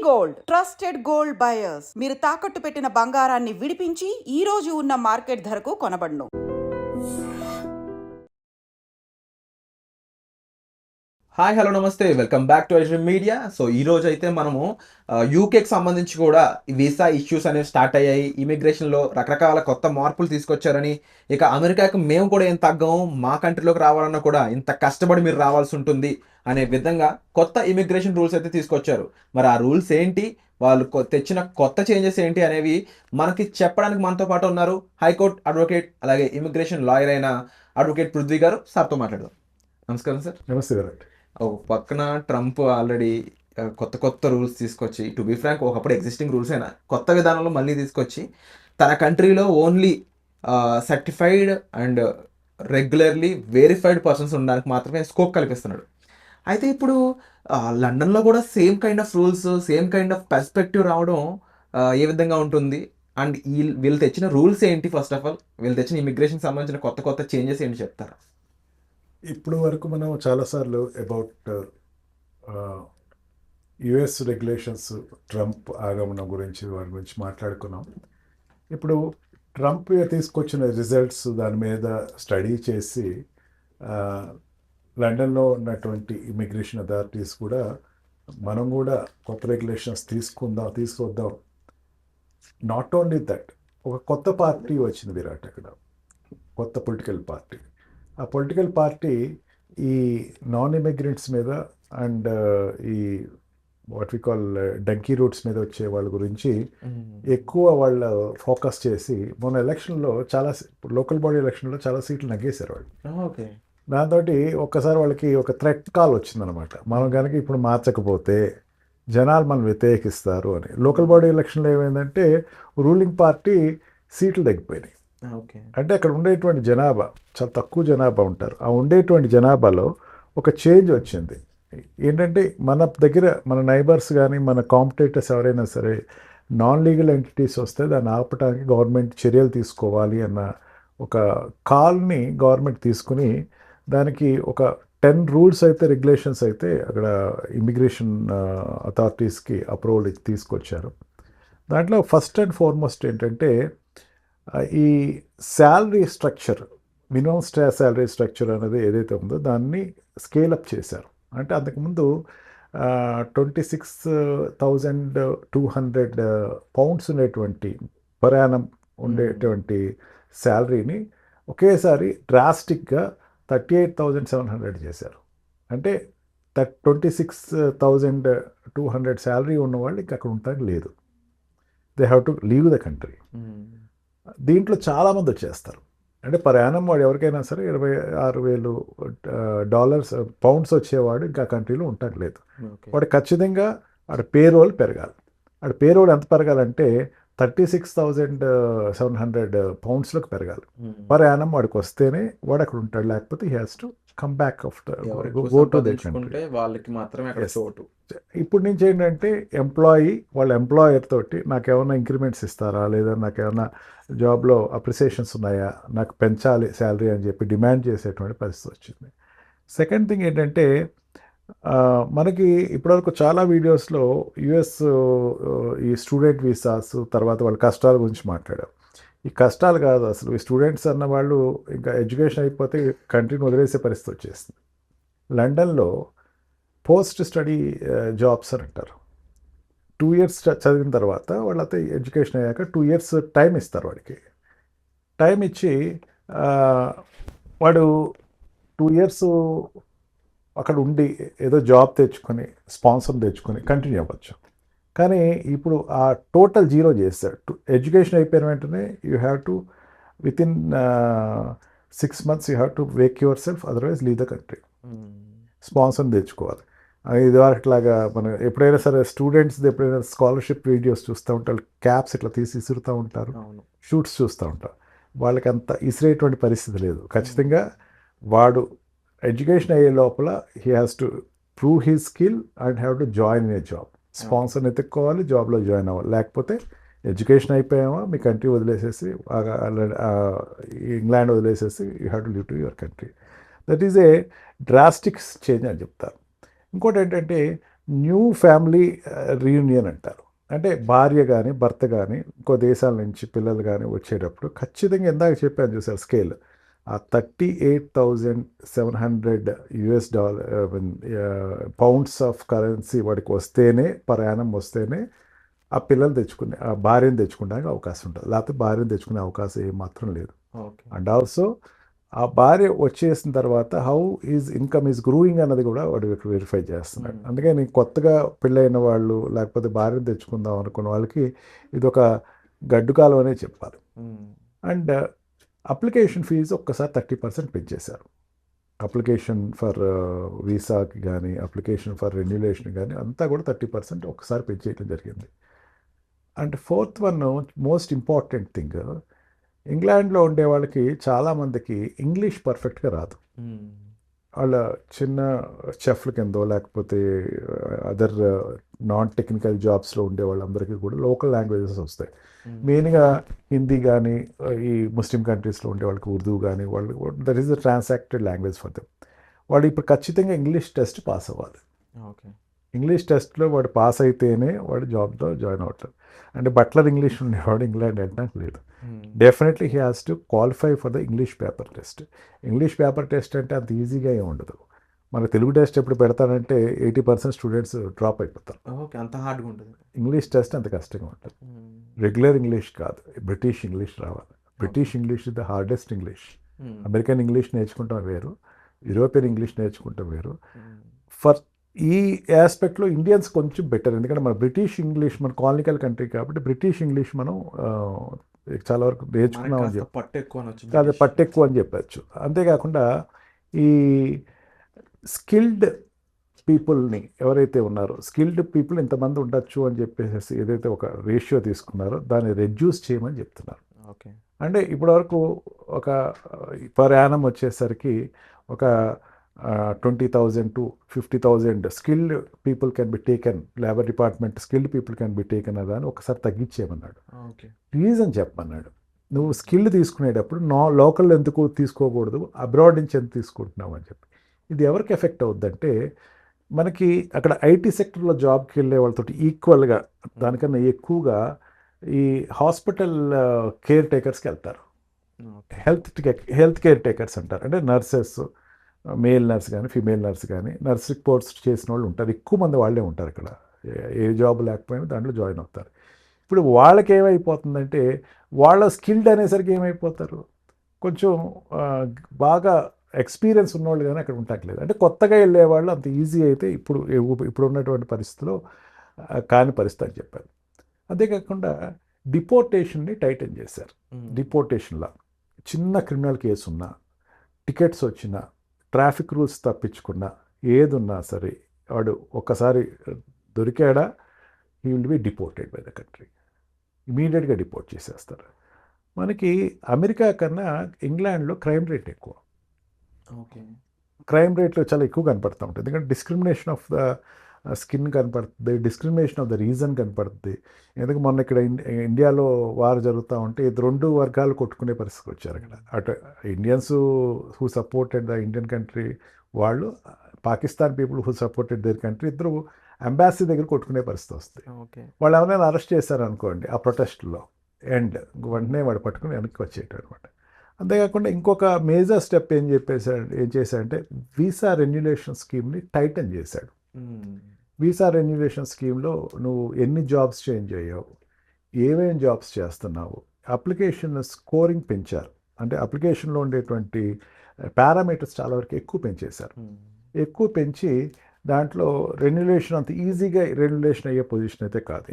Gold trusted gold buyers. మీరు తాకట్టు పెట్టిన బంగారాన్ని విడిపించి ఈ రోజు ఉన్న మార్కెట్ ధరకు కొనబడును. హాయ్ హలో నమస్తే, welcome back to iDream media. So ఈ రోజు అయితే మనము యూకేకి సంబంధించి కూడా వీసా ఇష్యూస్ అనేవి స్టార్ట్ అయ్యాయి. ఇమిగ్రేషన్లో రకరకాల కొత్త మార్పులు తీసుకొచ్చారని, ఇక అమెరికాకి మేము కూడా ఏం తగ్గము, మా కంట్రీలోకి రావాలన్నా కూడా ఇంత కష్టపడి మీరు రావాల్సి ఉంటుంది అనే విధంగా కొత్త ఇమిగ్రేషన్ రూల్స్ అయితే తీసుకొచ్చారు. మరి ఆ రూల్స్ ఏంటి, వాళ్ళు తెచ్చిన కొత్త చేంజెస్ ఏంటి అనేవి మనకి చెప్పడానికి మనతో పాటు ఉన్నారు హైకోర్టు అడ్వకేట్ అలాగే ఇమిగ్రేషన్ లాయర్ అయిన అడ్వకేట్ పృథ్వీ గారు. సార్తో మాట్లాడదాం. నమస్కారం సార్. నమస్తే గారు. ఒక పక్కన ట్రంప్ ఆల్రెడీ కొత్త రూల్స్ తీసుకొచ్చి, టు బీ ఫ్రాంక్ ఒకప్పుడు ఎగ్జిస్టింగ్ రూల్స్ అయినా కొత్త విధానంలో మళ్ళీ తీసుకొచ్చి తన కంట్రీలో only certified and regularly verified persons ఉండడానికి మాత్రమే స్కోప్ కల్పిస్తున్నాడు. అయితే ఇప్పుడు లండన్లో కూడా same kind of rules, same kind of perspective రావడం ఏ విధంగా ఉంటుంది, అండ్ వీళ్ళు తెచ్చిన రూల్స్ ఏంటి, ఫస్ట్ ఆఫ్ ఆల్ వీళ్ళు తెచ్చిన ఇమిగ్రేషన్ సంబంధించిన కొత్త చేంజెస్ ఏంటి చెప్తారా? ఇప్పుడు వరకు మనం చాలాసార్లు అబౌట్ యుఎస్ రెగ్యులేషన్స్, ట్రంప్ ఆగమనం గురించి వాటి గురించి మాట్లాడుకున్నాం. ఇప్పుడు ట్రంప్ తీసుకొచ్చిన రిజల్ట్స్ దాని మీద స్టడీ చేసి లండన్లో ఉన్నటువంటి ఇమిగ్రేషన్ అథారిటీస్ కూడా మనం కూడా కొత్త రెగ్యులేషన్స్ తీసుకొద్దాం. నాట్ ఓన్లీ దట్, ఒక కొత్త పార్టీ వచ్చింది విరాట్, అక్కడ కొత్త పొలిటికల్ పార్టీ. ఆ పొలిటికల్ పార్టీ ఈ నాన్ ఇమిగ్రెంట్స్ మీద అండ్ ఈ what we call dunki routes మీద వచ్చే వాళ్ళ గురించి ఎక్కువ వాళ్ళ ఫోకస్ చేసి మొన్న ఎలక్షన్లో లోకల్ బాడీ ఎలక్షన్లో చాలా సీట్లు నగ్గేశారు వాళ్ళు. దాంతో ఒక్కసారి వాళ్ళకి ఒక థ్రెట్ కాల్ వచ్చిందనమాట, మనం కనుక ఇప్పుడు మార్చకపోతే జనాలు మనం వ్యతిరేకిస్తారు అని. లోకల్ బాడీ ఎలక్షన్లో ఏమైందంటే రూలింగ్ పార్టీ సీట్లు తగ్గిపోయినాయి. అంటే అక్కడ ఉండేటువంటి జనాభా చాలా తక్కువ జనాభా ఉంటారు. ఆ ఉండేటువంటి జనాభాలో ఒక చేంజ్ వచ్చింది. ఏంటంటే మన దగ్గర మన నైబర్స్ కానీ మన కాంపిటేటర్స్ ఎవరైనా సరే నాన్ లీగల్ ఎంటిటీస్ వస్తే దాన్ని ఆపడానికి గవర్నమెంట్ చర్యలు తీసుకోవాలి అన్న ఒక కాల్ని గవర్నమెంట్ తీసుకుని దానికి ఒక 10 రూల్స్ అయితే, రెగ్యులేషన్స్ అయితే అక్కడ ఇమిగ్రేషన్ అథారిటీస్కి అప్రూవల్ తీసుకొచ్చారు. దాంట్లో ఫస్ట్ అండ్ ఫార్మోస్ట్ ఏంటంటే ఈ salary structure, minimum salary structure అనేది ఏదైతే ఉందో దాన్ని స్కేలప్ చేశారు. అంటే అంతకుముందు 26,200 పౌండ్స్ ఉండేటువంటి పర్ యానం ఉండేటువంటి శాలరీని ఒకేసారి డ్రాస్టిక్గా 38,700 చేశారు. అంటే 26,200 శాలరీ ఉన్నవాళ్ళు ఇంకా అక్కడ ఉండటానికి లేదు. They have to leave the country. దీంట్లో చాలామంది వచ్చేస్తారు. అంటే పర్ యానం వాడు ఎవరికైనా సరే $26,000 పౌండ్స్ వచ్చేవాడు ఇంకా కంట్రీలో ఉండట్లేదు. వాడు ఖచ్చితంగా ఆడ పేరోల్ పెరగాలి. ఆడ పేరోల్ ఎంత పెరగాలంటే 36,700 పౌండ్స్లోకి పెరగాలి. పర్ యానం వాడికి వస్తేనే వాడు అక్కడ ఉంటాడు, లేకపోతే he has to come back of go to the country. వాళ్ళకి మాత్రమే చోటు. ఇప్పుడు నుంచి ఏంటంటే వాళ్ళ ఎంప్లాయర్ తోటి నాకేమైనా ఇంక్రిమెంట్స్ ఇస్తారా, లేదా నాకేమైనా జాబ్లో అప్రిసియేషన్స్ ఉన్నాయా, నాకు పెంచాలి శాలరీ అని చెప్పి డిమాండ్ చేసేటువంటి పరిస్థితి వచ్చింది. సెకండ్ థింగ్ ఏంటంటే మనకి ఇప్పటివరకు చాలా వీడియోస్లో యుఎస్ ఈ స్టూడెంట్ వీసాస్ తర్వాత వాళ్ళ కష్టాల గురించి మాట్లాడారు. ఈ కష్టాలు కాదు అసలు, ఈ స్టూడెంట్స్ అన్న వాళ్ళు ఇంకా ఎడ్యుకేషన్ అయిపోతే కంట్రీని వదిలేసే పరిస్థితి వచ్చేస్తుంది. లండన్లో పోస్ట్ స్టడీ జాబ్స్ అని అంటారు. 2 years చదివిన తర్వాత వాళ్ళతో ఎడ్యుకేషన్ అయ్యాక 2 years టైం ఇస్తారు. వాడికి టైం ఇచ్చి వాడు 2 years అక్కడ ఉండి ఏదో జాబ్ తెచ్చుకొని స్పాన్సర్ తెచ్చుకొని కంటిన్యూ అవ్వచ్చు. కానీ ఇప్పుడు ఆ టోటల్ జీరో చేస్తాడు. ఎడ్యుకేషన్ అయిపోయిన వెంటనే you have to within 6 months you have to Wake your self, otherwise leave the country. Sponsor తెచ్చుకోవాలి. ఇది అట్లాగా మనం ఎప్పుడైనా సరే స్టూడెంట్స్ ఎప్పుడైనా స్కాలర్షిప్ వీడియోస్ చూస్తూ ఉంటారు, క్యాప్స్ ఇట్లా తీసి ఇసురుతూ ఉంటారు, షూట్స్ చూస్తూ ఉంటారు. వాళ్ళకి అంత ఇసిరేటువంటి పరిస్థితి లేదు. ఖచ్చితంగా వాడు ఎడ్యుకేషన్ అయ్యే లోపల he has to prove his skill and have to join in a job. స్పాన్సర్ని ఎత్తుక్కోవాలి, జాబ్లో జాయిన్ అవ్వాలి. లేకపోతే ఎడ్యుకేషన్ అయిపోయామా మీ కంట్రీ వదిలేసేసి ఇంగ్లాండ్ వదిలేసేసి you have to live to your country. That is a drastic change అని చెప్తారు. ఇంకోటి ఏంటంటే న్యూ ఫ్యామిలీ రీయూనియన్ అంటారు. అంటే భార్య కానీ భర్త కానీ ఇంకో దేశాల నుంచి పిల్లలు కానీ వచ్చేటప్పుడు ఖచ్చితంగా ఇందాక చెప్పాను చూసారు స్కేల్, ఆ $38,700 పౌండ్స్ ఆఫ్ కరెన్సీ వాడికి వస్తేనే ప్రయాణం వస్తేనే ఆ పిల్లలు తెచ్చుకునే ఆ భార్యను తెచ్చుకోవడానికి అవకాశం ఉంటుంది, లేకపోతే భార్యను తెచ్చుకునే అవకాశం ఏమాత్రం లేదు. ఓకే. అండ్ ఆల్సో ఆ భార్య వచ్చేసిన తర్వాత how is income is growing అన్నది కూడా వాడు వెరిఫై చేస్తున్నాడు. అందుకని కొత్తగా పెళ్ళైన వాళ్ళు లేకపోతే భార్యను తెచ్చుకుందాం అనుకున్న వాళ్ళకి ఇది ఒక గడ్డు కాలం అనే చెప్పాలి. అండ్ అప్లికేషన్ ఫీజు ఒక్కసారి 30% పెంచేశారు. అప్లికేషన్ ఫర్ వీసాకి కానీ అప్లికేషన్ ఫర్ రెన్యులేషన్ కానీ అంతా కూడా 30% ఒక్కసారి పెంచేయడం జరిగింది. And fourth one most important thing, ఇంగ్లాండ్లో ఉండే వాళ్ళకి చాలామందికి ఇంగ్లీష్ పర్ఫెక్ట్గా రాదు. వాళ్ళ చిన్న చెఫ్ల కిందో లేకపోతే అదర్ నాన్ టెక్నికల్ జాబ్స్లో ఉండే వాళ్ళందరికీ కూడా లోకల్ లాంగ్వేజెస్ వస్తాయి. మెయిన్గా హిందీ కానీ ఈ ముస్లిం కంట్రీస్లో ఉండే వాళ్ళకి ఉర్దూ కానీ వాళ్ళు that is the transacted language for them. వాడు ఇప్పుడు ఖచ్చితంగా ఇంగ్లీష్ టెస్ట్ పాస్ అవ్వాలి. ఓకే. ఇంగ్లీష్ టెస్ట్లో వాడు పాస్ అయితేనే వాడు జాబ్లో జాయిన్ అవుతాడు. అంటే బట్లర్ ఇంగ్లీష్ ఉండేవాడు ఇంగ్లాండ్ వెళ్ళడానికి లేదు. Definitely he has to qualify for the English paper test. English paper test అంటే అంత ఈజీగా ఏమి ఉండదు. మన తెలుగు టెస్ట్ ఎప్పుడు పెడతానంటే 80% స్టూడెంట్స్ డ్రాప్ అయిపోతారు. ఓకే, అంత హార్డ్గా ఉంటుంది. ఇంగ్లీష్ టెస్ట్ అంత కష్టంగా ఉంటుంది. రెగ్యులర్ ఇంగ్లీష్ కాదు, బ్రిటిష్ ఇంగ్లీష్ రావాలి. British English is the hardest English. American English నేర్చుకుంటాం వేరు, యూరోపియన్ ఇంగ్లీష్ నేర్చుకుంటాం వేరు. ఫర్ ఈ ఆస్పెక్ట్లో ఇండియన్స్ కొంచెం బెటర్, ఎందుకంటే మన బ్రిటిష్ ఇంగ్లీష్ మన కాలనికల్ కంట్రీ కాబట్టి బ్రిటిష్ ఇంగ్లీష్ మనం చాలా వరకు నేర్చుకున్నామని చెప్పి కాదు పట్టు ఎక్కువ అని చెప్పచ్చు. అంతేకాకుండా ఈ స్కిల్డ్ పీపుల్ని ఎవరైతే ఉన్నారో స్కిల్డ్ పీపుల్ ఇంతమంది ఉండొచ్చు అని చెప్పేసి ఏదైతే ఒక రేషియో తీసుకున్నారో దాన్ని రెడ్యూస్ చేయమని చెప్తున్నారు. ఓకే. అంటే ఇప్పటివరకు ఒక పర్ యానం వచ్చేసరికి ఒక 20,000 to 50,000 skilled people can be taken, labour department skilled people can be taken అని ఒకసారి తగ్గించేయమన్నాడు. రీజన్ చెప్పమన్నాడు, నువ్వు స్కిల్ తీసుకునేటప్పుడు లోకల్ ఎందుకు తీసుకోకూడదు, అబ్రాడ్ నుంచి ఎంత తీసుకుంటున్నావు అని చెప్పి. ఇది ఎవరికి ఎఫెక్ట్ అవుద్దంటే మనకి అక్కడ ఐటీ సెక్టర్లో జాబ్కి వెళ్ళే వాళ్ళతో ఈక్వల్గా దానికన్నా ఎక్కువగా ఈ హాస్పిటల్ కేర్ టేకర్స్కి వెళ్తారు. హెల్త్ కేర్ టేకర్స్ అంటారు. అంటే నర్సెస్, మేల్ నర్స్ కానీ ఫీమేల్ నర్స్ కానీ నర్స్ కోర్స్ చేసిన వాళ్ళు ఉంటారు. ఎక్కువ మంది వాళ్ళే ఉంటారు ఇక్కడ, ఏ జాబ్ లేకపోయినా దాంట్లో జాయిన్ అవుతారు. ఇప్పుడు వాళ్ళకి ఏమైపోతుందంటే వాళ్ళ స్కిల్డ్ అనేసరికి ఏమైపోతారు, కొంచెం బాగా ఎక్స్పీరియన్స్ ఉన్నవాళ్ళు కానీ అక్కడ ఉండట్లేదు. అంటే కొత్తగా వెళ్ళేవాళ్ళు అంత ఈజీ అయితే ఇప్పుడు ఉన్నటువంటి పరిస్థితిలో కాని పరిస్థితి అని చెప్పారు. అంతేకాకుండా డిపోర్టేషన్ని టైటన్ చేశారు. డిపోర్టేషన్లో చిన్న క్రిమినల్ కేసు ఉన్నా, టికెట్స్ వచ్చినా, ట్రాఫిక్ రూల్స్ తప్పించుకున్నా, ఏది ఉన్నా సరే వాడు ఒక్కసారి దొరికాడా he will be deported by the country, ఇమీడియట్గా డిపోర్ట్ చేసేస్తారు. మనకి అమెరికా కన్నా ఇంగ్లాండ్లో క్రైమ్ రేట్ ఎక్కువ. ఓకే. క్రైమ్ రేట్లో చాలా ఎక్కువ కనపడుతూ ఉంటుంది, ఎందుకంటే డిస్క్రిమినేషన్ ఆఫ్ ద స్కిన్ కనపడుతుంది, డిస్క్రిమినేషన్ ఆఫ్ ద రీజన్ కనపడుతుంది. ఎందుకంటే మొన్న ఇక్కడ ఇండియాలో వార్ జరుగుతూ ఉంటే ఇది 2 వర్గాలు కొట్టుకునే పరిస్థితి వచ్చారు అక్కడ. అటు Indians who supported the Indian country వాళ్ళు, Pakistan people who supported their country, ఇద్దరు అంబాసీ దగ్గర కొట్టుకునే పరిస్థితి వస్తుంది. వాళ్ళు ఎవరైనా అరెస్ట్ చేశారనుకోండి ఆ ప్రొటెస్ట్లో వెంటనే వాడు పట్టుకుని వెనక్కి వచ్చేయటం అనమాట. అంతేకాకుండా ఇంకొక మేజర్ స్టెప్ ఏం చేశాడంటే వీసా రెన్యులేషన్ స్కీమ్ని టైటన్ చేశాడు. వీసా రెన్యులేషన్ స్కీమ్లో నువ్వు ఎన్ని జాబ్స్ చేంజ్ అయ్యావు, ఏమేం జాబ్స్ చేస్తున్నావు, అప్లికేషన్ స్కోరింగ్ పెంచారు. అంటే అప్లికేషన్లో ఉండేటువంటి పారామీటర్స్ చాలా వరకు ఎక్కువ పెంచేశారు. ఎక్కువ పెంచి దాంట్లో రెన్యులేషన్ అంత ఈజీగా రెన్యులేషన్ అయ్యే పొజిషన్ అయితే కాదు.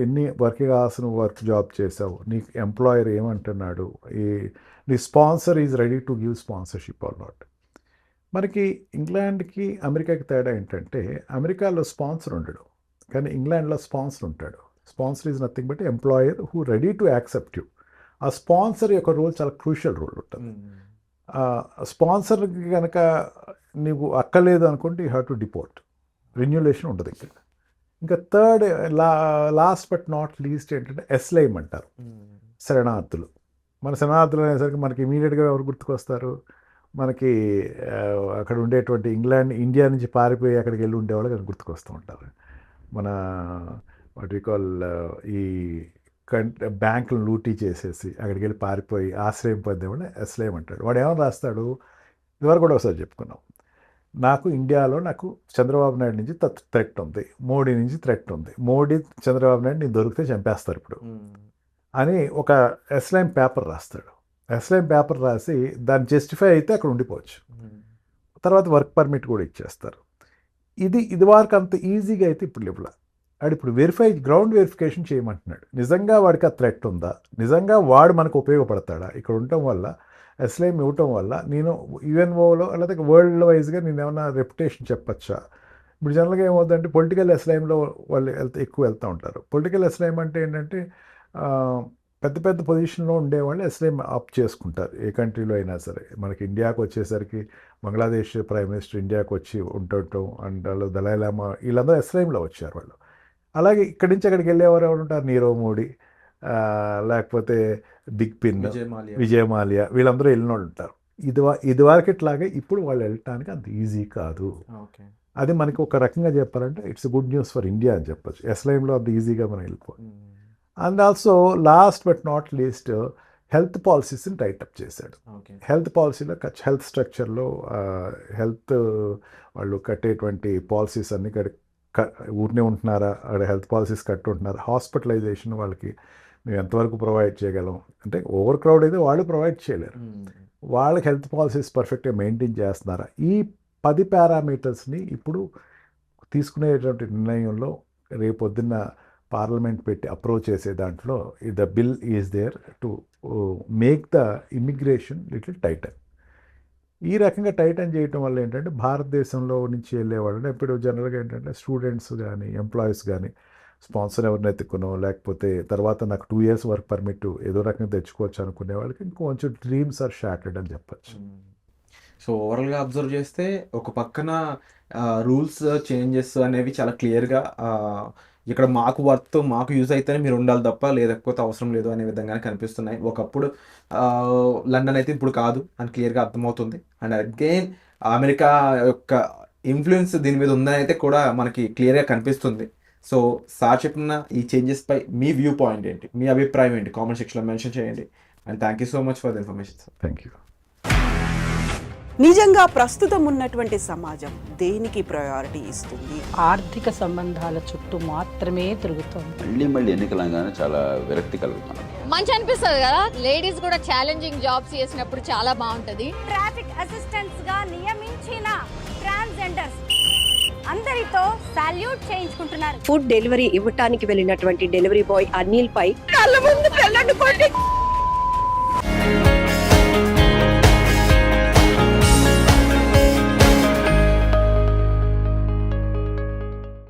ఎన్ని వర్కింగ్ అవర్స్ నువ్వు జాబ్ చేసావు, నీ ఎంప్లాయర్ ఏమంటున్నాడు, నీ sponsor is ready to give sponsorship or not. మనకి ఇంగ్లాండ్కి అమెరికాకి తేడా ఏంటంటే అమెరికాలో స్పాన్సర్ ఉండడు, కానీ ఇంగ్లాండ్లో స్పాన్సర్ ఉంటాడు. Sponsor is nothing but employer who ready to accept you. ఆ స్పాన్సర్ యొక్క రోల్ చాలా క్రూషియల్ రోల్ ఉంటుంది. స్పాన్సర్కి కనుక నీకు అక్కర్లేదు అనుకుంటే యూ హ్యావ్ టు డిపోర్ట్, రెన్యులేషన్ ఉండదు ఇక్కడ. ఇంకా third last but not least ఏంటంటే ఎస్లైమ్ అంటారు, శరణార్థులు. మన శరణార్థులు అనేసరికి మనకి ఇమీడియట్గా ఎవరు గుర్తుకొస్తారు, మనకి అక్కడ ఉండేటువంటి ఇండియా నుంచి పారిపోయి అక్కడికి వెళ్ళి ఉండేవాళ్ళు కానీ గుర్తుకొస్తూ ఉంటారు. మన వాట్ వి కాల్ ఈ బ్యాంకులు లూటీ చేసేసి అక్కడికి వెళ్ళి పారిపోయి ఆశ్రయం పొందేవాళ్ళు అస్లేం అంటాడు. వాడు ఏమని రాస్తాడు, ఇదివరకు కూడా ఒకసారి చెప్పుకున్నాం, నాకు ఇండియాలో నాకు చంద్రబాబు నాయుడు నుంచి థ్రెట్ ఉంది, మోడీ నుంచి థ్రెట్ ఉంది, మోడీ చంద్రబాబు నాయుడు నేను దొరికితే చంపేస్తారు ఇప్పుడు అని ఒక అస్లైమ్ పేపర్ రాస్తాడు. అస్లైమ్ పేపర్ రాసి దాన్ని జస్టిఫై అయితే అక్కడ ఉండిపోవచ్చు, తర్వాత వర్క్ పర్మిట్ కూడా ఇచ్చేస్తారు. ఇది వరకు అంత ఈజీగా అయితే ఇప్పుడు ఇవ్వలే. వాడు ఇప్పుడు గ్రౌండ్ వెరిఫికేషన్ చేయమంటున్నాడు. నిజంగా వాడికి ఆ థ్రెట్ ఉందా, నిజంగా వాడు మనకు ఉపయోగపడతాడా, ఇక్కడ ఉండటం వల్ల అస్లైమ్ ఇవ్వటం వల్ల నేను యుఎన్ఓలో లేదా వరల్డ్ వైజ్గా నేను ఏమన్నా రెప్యుటేషన్ చెప్పచ్చా. ఇప్పుడు జనరల్గా ఏమవుతుందంటే పొలిటికల్ అస్లైమ్లో వాళ్ళు ఎక్కువ వెళ్తూ ఉంటారు. పొలిటికల్ అస్లైమ్ అంటే ఏంటంటే పెద్ద పెద్ద పొజిషన్లో ఉండేవాళ్ళు అస్లైమ్ ఆప్ చేసుకుంటారు ఏ కంట్రీలో అయినా సరే. మనకి ఇండియాకు వచ్చేసరికి బంగ్లాదేశ్ ప్రైమ్ మినిస్టర్ ఇండియాకు వచ్చి ఉండటం అండ్ వాళ్ళు దలైలామా వీళ్ళందరూ అస్లైమ్లో వచ్చారు వాళ్ళు. అలాగే ఇక్కడి నుంచి అక్కడికి వెళ్ళేవారు ఎవరు ఉంటారు, నీరవ్ మోడీ లేకపోతే బిగ్ పిన్, విజయ్ మాల్యా వీళ్ళందరూ వెళ్ళిన వాళ్ళు ఉంటారు. ఇది ఇట్లాగే ఇప్పుడు వాళ్ళు వెళ్ళటానికి అంత ఈజీ కాదు. అది మనకి ఒక రకంగా చెప్పాలంటే it's good news for India అని చెప్పొచ్చు. అస్లైమ్లో అంత ఈజీగా మనం వెళ్ళిపోవాలి. And also last but not least health పాలసీస్ని టైటప్ చేశాడు. హెల్త్ పాలసీలో హెల్త్ స్ట్రక్చర్లో హెల్త్ వాళ్ళు కట్టేటువంటి పాలసీస్ అన్ని ఊరినే ఉంటున్నారా, అక్కడ హెల్త్ పాలసీస్ కట్టుంటున్నారా, హాస్పిటలైజేషన్ వాళ్ళకి మేము ఎంతవరకు ప్రొవైడ్ చేయగలం, అంటే ఓవర్ క్రౌడ్ అయితే వాళ్ళు ప్రొవైడ్ చేయలేరు, వాళ్ళకి హెల్త్ పాలసీస్ పర్ఫెక్ట్గా మెయింటైన్ చేస్తున్నారా, ఈ 10 పారామీటర్స్ని ఇప్పుడు తీసుకునేటువంటి నిర్ణయంలో రేపొద్దున్న పార్లమెంట్ పెట్టి అప్రోచ్ చేసే దాంట్లో the bill is there to make the immigration little tighten. ఈ రకంగా టైటన్ చేయటం వల్ల ఏంటంటే భారతదేశంలో నుంచి వెళ్ళేవాళ్ళు ఇప్పుడు జనరల్గా ఏంటంటే స్టూడెంట్స్ కానీ ఎంప్లాయీస్ కానీ స్పాన్సర్ ఎవరిని ఎత్తుకునో లేకపోతే తర్వాత నాకు 2 years వర్క్ పర్మిట్ ఏదో రకంగా తెచ్చుకోవచ్చు అనుకునే వాళ్ళకి ఇంకొంచెం డ్రీమ్స్ ఆర్ షాటర్డ్ అని చెప్పచ్చు. సో ఓవరాల్గా అబ్జర్వ్ చేస్తే ఒక పక్కన రూల్స్ చేంజెస్ అనేవి చాలా క్లియర్గా ఇక్కడ మాకు వర్త్ మాకు యూజ్ అయితేనే మీరు ఉండాలి తప్ప లేకపోతే అవసరం లేదు అనే విధంగానే కనిపిస్తున్నాయి. ఒకప్పుడు లండన్ అయితే ఇప్పుడు కాదు అని క్లియర్గా అర్థమవుతుంది. అండ్ అగైన్ అమెరికా యొక్క ఇన్ఫ్లుయెన్స్ దీని మీద ఉందని అయితే కూడా మనకి క్లియర్గా కనిపిస్తుంది. సో సార్ చెప్పిన ఈ చేంజెస్పై మీ వ్యూ పాయింట్ ఏంటి, మీ అభిప్రాయం ఏంటి, కామెంట్ సెక్షన్లో మెన్షన్ చేయండి. And thank you so much for the information sir. Thank you. నిజంగా ప్రస్తుతం ఉన్నటువంటి సమాజం దేనికి ప్రయారిటీ ఇస్తుంది? ఆర్థిక సంబంధాల చుట్టూ మాత్రమే తిరుగుతోంది. మళ్ళీ ఎన్నికలంగానే చాలా విరక్తి కలుగుతున్నాం. మంచి అనిపిస్తుంది కదా, లేడీస్ కూడా ఛాలెంజింగ్ జాబ్స్ చేసినప్పుడు చాలా బాగుంటది. ట్రాఫిక్ అసిస్టెంట్స్ గా నియమించిన ట్రాన్స్జెండర్స్ అందరితో సాల్యూట్ చేయించుకుంటున్నారు. ఫుడ్ డెలివరీ ఇవ్వటానికి వెళ్ళినటువంటి డెలివరీ బాయ్ అనిల్ పై కళ్ళ ముందు